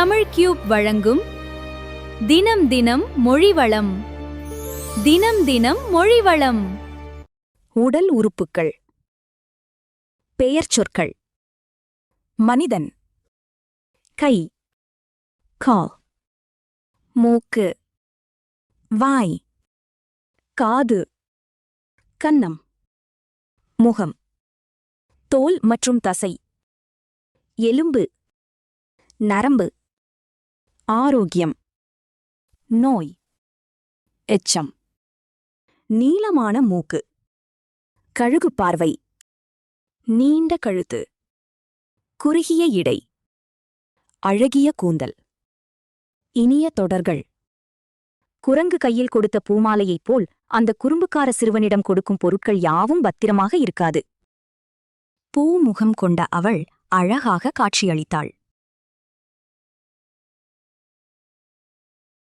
Tamil cube வழங்கும் தினம் தினம் மொழிவளம். தினம் தினம் மொழிவளம். உடல் உறுப்புக்கள். பெயர்ச்சொற்கள். மனிதன். கை, கால். மூக்கு, வாய், காது, கன்னம், முகம். தோல் மற்றும் தசை. எலும்பு, நரம்பு. ஆரோக்கியம், நோய், எச்சம். நீளமான மூக்கு, கழுகு பார்வை, நீண்ட கழுத்து, குறுகிய இடை, அழகிய கூந்தல். இனிய தொடர்கள். குரங்கு கையில் கொடுத்த பூமாலையைப் போல் அந்த குறும்புக்கார சிறுவனிடம் கொடுக்கும் பொருட்கள் யாவும் பத்திரமாக இருக்காது. பூமுகம் கொண்ட அவள் அழகாக காட்சியளித்தாள்.